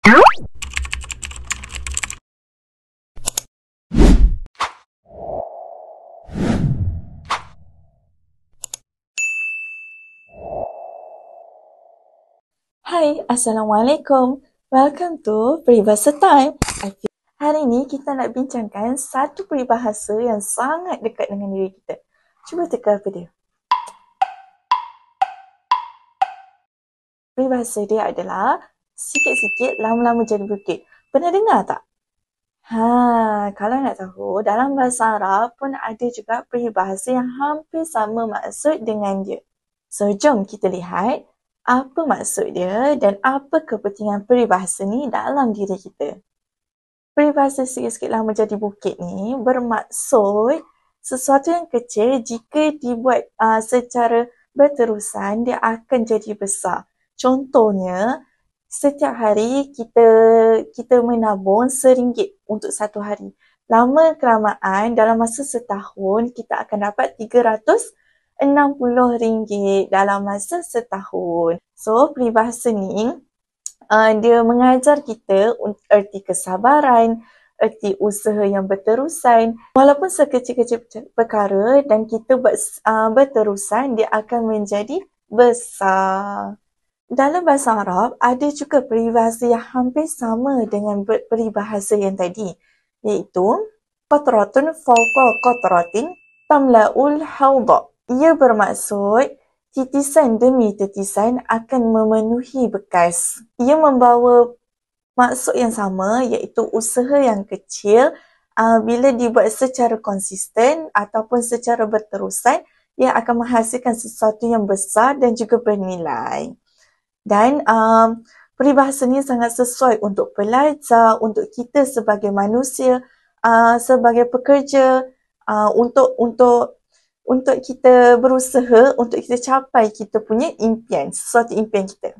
Hai, Assalamualaikum. Welcome to Peribahasa Time. Hari ini kita nak bincangkan satu peribahasa yang sangat dekat dengan diri kita. Cuba teka apa dia. Peribahasa dia adalah sikit-sikit lama-lama jadi bukit. Pernah dengar tak? Kalau nak tahu, dalam bahasa Arab pun ada juga peribahasa yang hampir sama maksud dengan dia. So, jom kita lihat apa maksud dia dan apa kepentingan peribahasa ni dalam diri kita. Peribahasa sikit-sikit lama jadi bukit ni bermaksud sesuatu yang kecil jika dibuat secara berterusan dia akan jadi besar. Contohnya, setiap hari kita menabung RM1 untuk satu hari. Lama kelamaan dalam masa setahun kita akan dapat RM360 dalam masa setahun. So, peribahasa ni dia mengajar kita erti kesabaran, erti usaha yang berterusan. Walaupun sekecil-kecil perkara dan kita buat berterusan, dia akan menjadi besar. Dalam bahasa Arab, ada juga peribahasa yang hampir sama dengan peribahasa yang tadi, iaitu qatratun fawqa qatratin tamla'ul hawda. Ia bermaksud titisan demi titisan akan memenuhi bekas. Ia membawa maksud yang sama, iaitu usaha yang kecil bila dibuat secara konsisten ataupun secara berterusan, ia akan menghasilkan sesuatu yang besar dan juga bernilai. Dan peribahasa ni sangat sesuai untuk pelajar, untuk kita sebagai manusia, sebagai pekerja, untuk kita berusaha, untuk kita capai kita punya impian, sesuatu impian kita.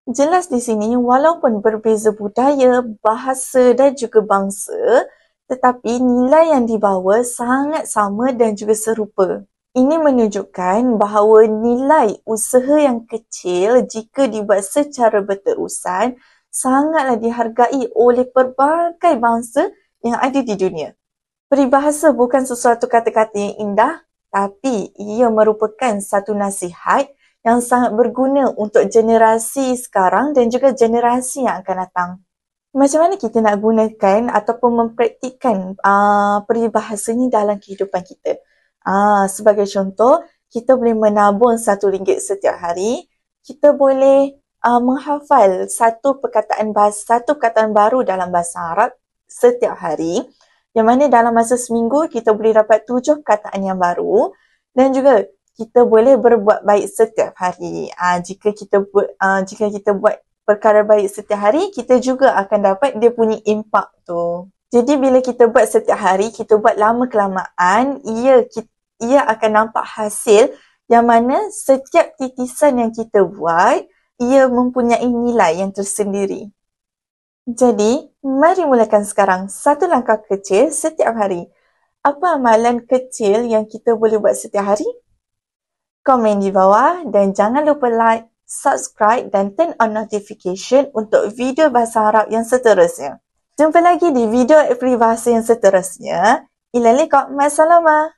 Jelas di sini, walaupun berbeza budaya, bahasa dan juga bangsa, tetapi nilai yang dibawa sangat sama dan juga serupa. Ini menunjukkan bahawa nilai usaha yang kecil jika dibuat secara berterusan sangatlah dihargai oleh pelbagai bangsa yang ada di dunia. Peribahasa bukan sesuatu kata-kata yang indah, tapi ia merupakan satu nasihat yang sangat berguna untuk generasi sekarang dan juga generasi yang akan datang. Macam mana kita nak gunakan ataupun mempraktikkan peribahasa ni dalam kehidupan kita? Sebagai contoh, kita boleh menabung RM1 setiap hari. Kita boleh menghafal satu perkataan baru dalam bahasa Arab setiap hari. Yang mana dalam masa seminggu, kita boleh dapat 7 perkataan yang baru. Dan juga, kita boleh berbuat baik setiap hari. Jika kita buat perkara baik setiap hari, kita juga akan dapat dia punya impak tu. Jadi, bila kita buat setiap hari, kita buat lama kelamaan, ia akan nampak hasil yang mana setiap titisan yang kita buat, ia mempunyai nilai yang tersendiri. Jadi, mari mulakan sekarang satu langkah kecil setiap hari. Apa amalan kecil yang kita boleh buat setiap hari? Komen di bawah dan jangan lupa like, subscribe dan turn on notification untuk video bahasa Arab yang seterusnya. Jumpa lagi di video peribahasa yang seterusnya. Ila liqa, ma'assalamah.